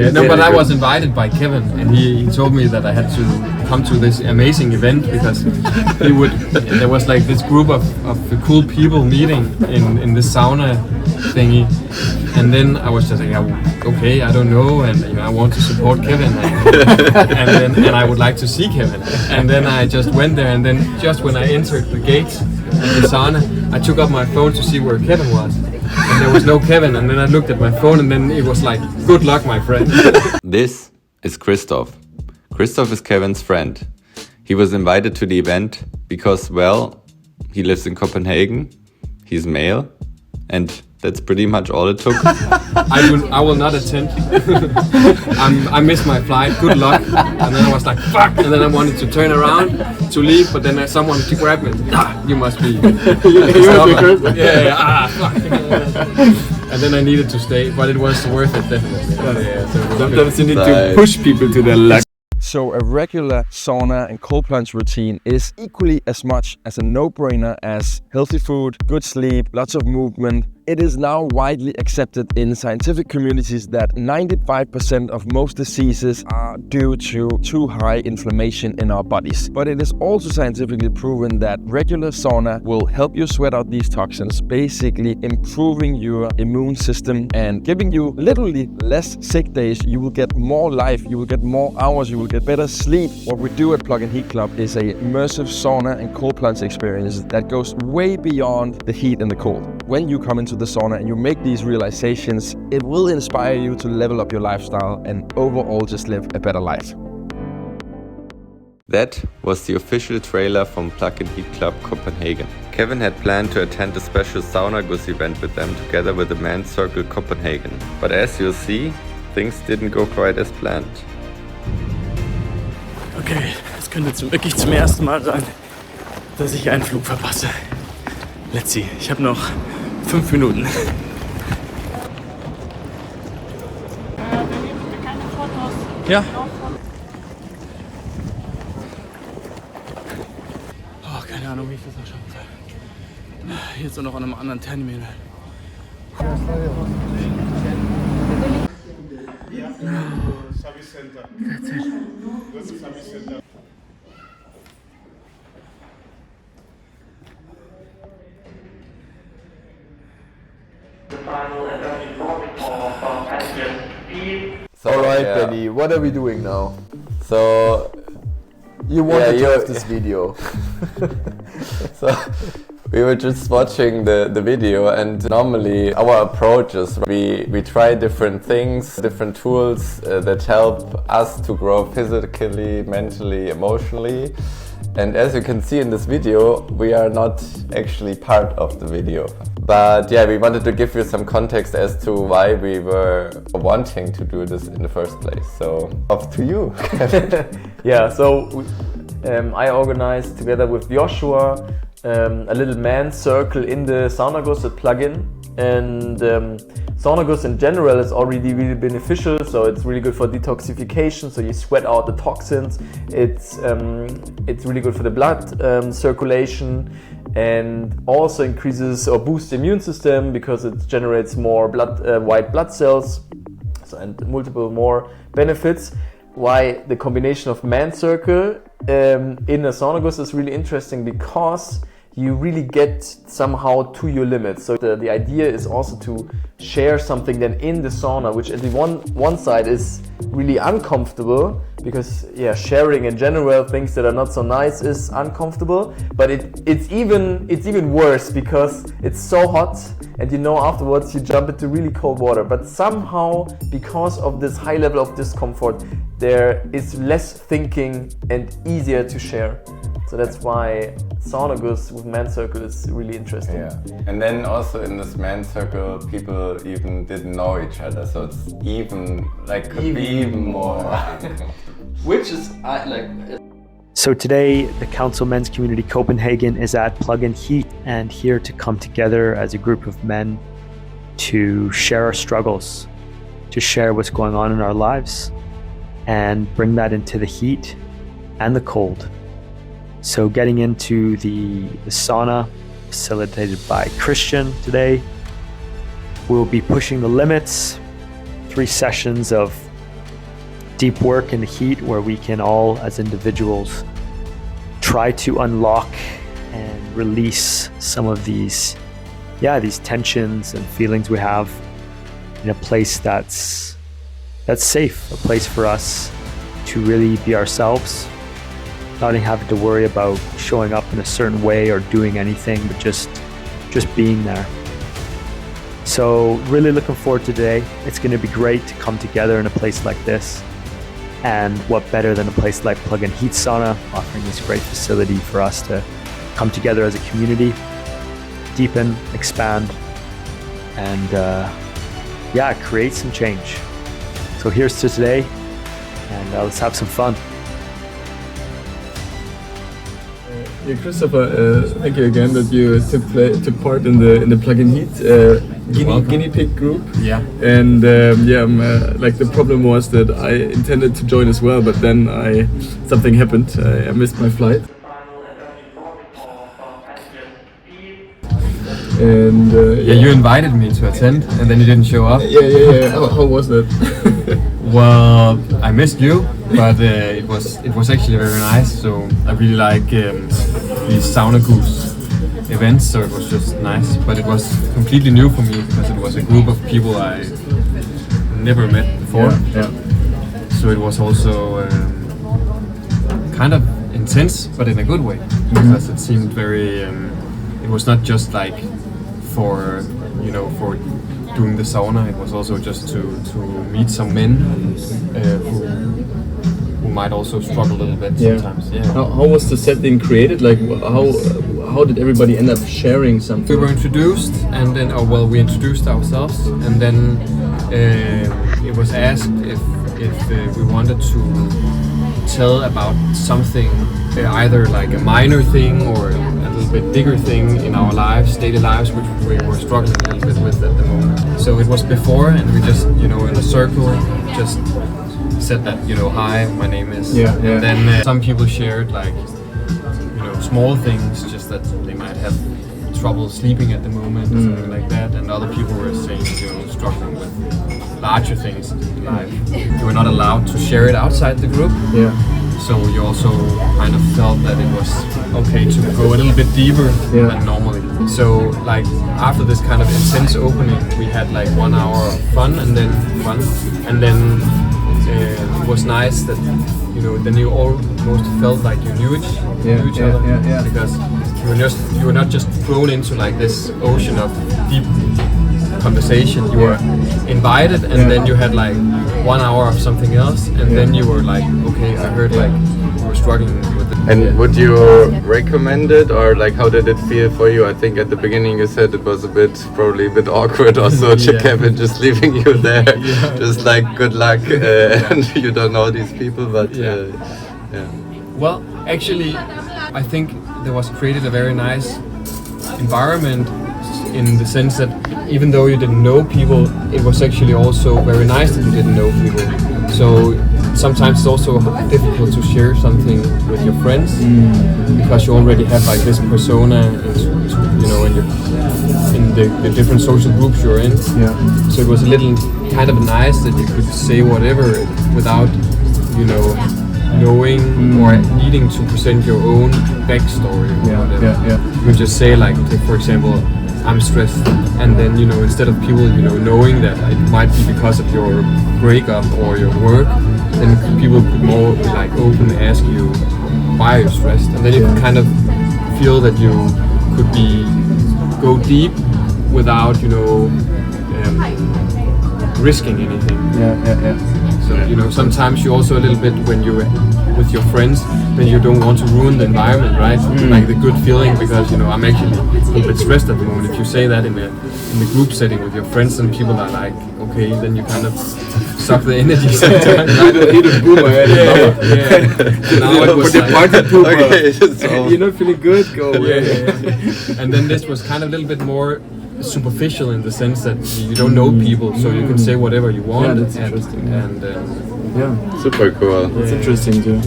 Yeah, no, but I was invited by Kevin, and he told me that I had to come to this amazing event because there was like this group of cool people meeting in this sauna thingy, and then I was just like, okay, I don't know, and I want to support Kevin, and I would like to see Kevin, and then I just went there, and then just when I entered the gates of the sauna, I took up my phone to see where Kevin was. And there was no Kevin, and then I looked at my phone, and then it was like, good luck, my friend. This is Christoph. Christoph is Kevin's friend. He was invited to the event because, well, he lives in Copenhagen, he's male, and that's pretty much all it took. I will not attend. I missed my flight, good luck. And then I was like, fuck! And then I wanted to turn around to leave, but then someone grabbed me. You must be. Fuck. And then I needed to stay, but it was worth it, definitely. So sometimes you need to push people to their luck. So a regular sauna and cold plunge routine is equally as much as a no-brainer as healthy food, good sleep, lots of movement. It is now widely accepted in scientific communities that 95% of most diseases are due to too high inflammation in our bodies. But it is also scientifically proven that regular sauna will help you sweat out these toxins, basically improving your immune system and giving you literally less sick days. You will get more life, you will get more hours, you will get better sleep. What we do at Plug and Heat Club is a immersive sauna and cold plunge experience that goes way beyond the heat and the cold. When you come into the sauna and you make these realizations, it will inspire you to level up your lifestyle and overall just live a better life. That was the official trailer from Plug and Heat Club Copenhagen. Kevin had planned to attend a special Saunagus event with them together with the Men's Circle Copenhagen. But as you'll see, things didn't go quite as planned. Okay, es könnte wirklich zum ersten Mal sein, dass ich einen Flug verpasse. Let's see, ich habe noch 5 Minuten. Ja. Oh, keine Ahnung, wie ich das noch schaffen soll. Jetzt auch noch an einem anderen Terminal. Alright, Benny, what are we doing now? So you wanted to have this video. So we were just watching the video, and normally our approach is we try different things, different tools that help us to grow physically, mentally, emotionally. And as you can see in this video, we are not actually part of the video. But yeah, we wanted to give you some context as to why we were wanting to do this in the first place. So off to you. Yeah, so I organized together with Joshua a little man circle in the Saunagus at Plugin. And Saunagus in general is already really beneficial, so it's really good for detoxification, so you sweat out the toxins. It's really good for the blood circulation, and also increases or boosts the immune system because it generates more white blood cells, and multiple more benefits. Why the combination of man circle in a Saunagus is really interesting, because you really get somehow to your limits. So the idea is also to share something then in the sauna, which at the one side is really uncomfortable, because sharing in general things that are not so nice is uncomfortable. But it's even worse because it's so hot, and afterwards you jump into really cold water. But somehow, because of this high level of discomfort, there is less thinking and easier to share. So that's why Saunagus with Man Circle is really interesting. Yeah, and then also in this Man Circle, people even didn't know each other, so it's even more. Which is So today, the Council Men's Community Copenhagen is at Plug and Heat, and here to come together as a group of men to share our struggles, to share what's going on in our lives, and bring that into the heat and the cold. So getting into the sauna facilitated by Christian today, we'll be pushing the limits, 3 sessions of deep work in the heat where we can all, as individuals, try to unlock and release some of these tensions and feelings we have in a place that's safe, a place for us to really be ourselves, not having to worry about showing up in a certain way or doing anything, but just being there. So really looking forward to today. It's going to be great to come together in a place like this. And what better than a place like Plug-in Heat Sauna, offering this great facility for us to come together as a community, deepen, expand, and create some change. So here's to today, and let's have some fun. Yeah, Christopher, thank you again that you took part in the Plug-in Heat guinea pig group. Yeah. And like the problem was that I intended to join as well, but then something happened. I missed my flight. And You invited me to attend, and then you didn't show up. Yeah. How was that? Well, I missed you, but it was actually very nice. So I really like these Saunagus events. So it was just nice, but it was completely new for me because it was a group of people I never met before. Yeah. So it was also kind of intense, but in a good way, because it seemed very. It was not just like for doing the sauna. It was also just to meet some men who might also struggle a little bit sometimes. Yeah. How was the setting created? Like how did everybody end up sharing something? We were introduced, and then we introduced ourselves, and then it was asked if we wanted to tell about something, either like a minor thing or a little bit bigger thing in our lives, daily lives, which we were struggling a little bit with at the moment. So it was before, and we just, in a circle, just said that, hi, my name is. And then some people shared like, small things, just that they might have trouble sleeping at the moment, or something like that. And other people were saying, struggling with larger things in life. You were not allowed to share it outside the group. Yeah. So you also kind of felt that it was okay to go a little bit deeper than normally. So like after this kind of intense opening, we had like 1 hour of fun, and then it was nice that then you almost felt like you knew each other because you were not just thrown into like this ocean of deep conversation. You were invited, and then you had like 1 hour of something else, and then you were like, okay, I heard like you were struggling with it. And would you recommend it, or like how did it feel for you? I think at the beginning you said it was probably a bit awkward also, Kevin just leaving you there, just like good luck, and you don't know these people, but Well, actually, I think there was created a very nice environment in the sense that even though you didn't know people, it was actually also very nice that you didn't know people. So sometimes it's also difficult to share something with your friends because you already have like this persona, in the different social groups you're in. Yeah. So it was a little kind of nice that you could say whatever without, knowing or needing to present your own backstory or whatever. You could just say like, for example, I'm stressed, and then instead of people knowing that it might be because of your breakup or your work, then people could more like open ask you why are you stressed, and then you could kind of feel that you could go deep without risking anything. So sometimes you also a little bit when you're with your friends, then you don't want to ruin the environment, right? Like the good feeling, because I'm actually a little bit stressed at the moment. If you say that in the group setting with your friends, and people are like, okay, then you kind of suck the energy sometimes. Now it was like, party pooper. Okay, you're not feeling good, go away. And then this was kind of a little bit more superficial in the sense that you don't know people, so you can say whatever you want. Yeah, that's interesting. And super cool. That's interesting too.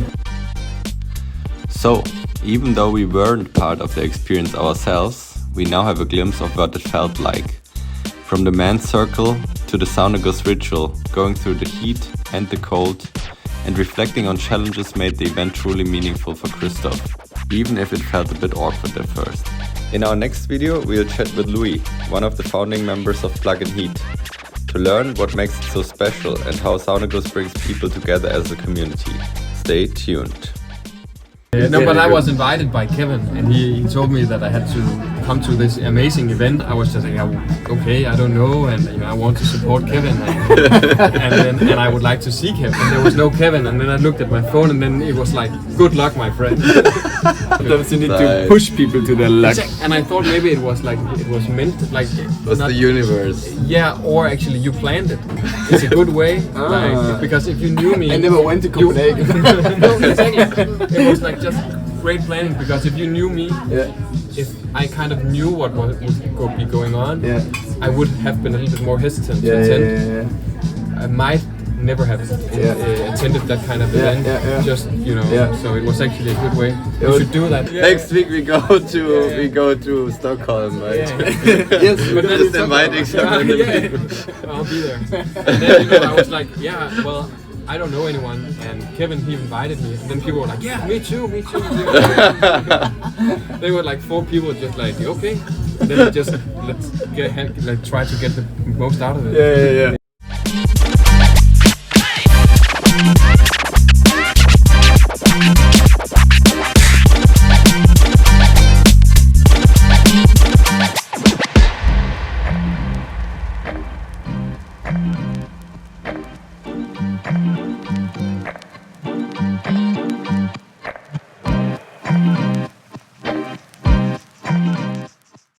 So, even though we weren't part of the experience ourselves, we now have a glimpse of what it felt like. From the men's circle to the Saunagus ritual, going through the heat and the cold, and reflecting on challenges made the event truly meaningful for Christoph, even if it felt a bit awkward at first. In our next video, we'll chat with Louis, one of the founding members of Plug Heat, to learn what makes it so special and how Saunagus brings people together as a community. Stay tuned. No, but I was invited by Kevin, and he told me that I had to come to this amazing event. I was just like, okay, I don't know, and I want to support Kevin, and I would like to see Kevin. And there was no Kevin, and then I looked at my phone, and then it was like, good luck, my friend. Sometimes you need to push people to their luck. And I thought maybe it was meant like Was the universe? Yeah, or actually you planned it. It's a good way, like, because if you knew me, I never went to Copenhagen. No, exactly. It was like just great planning, because if you knew me, if I kind of knew what would be going on, I would have been a little bit more hesitant to attend. I might never have attended that kind of event. Just so it was actually a good way. We should do that. Next week we go to Stockholm, right? Yes, but just inviting someone. I'll be there. And then I was like, well, I don't know anyone, and Kevin, he invited me, and then people were like, yeah, me too. They were like 4 people just like, okay, and then let's try to get the most out of it. Yeah.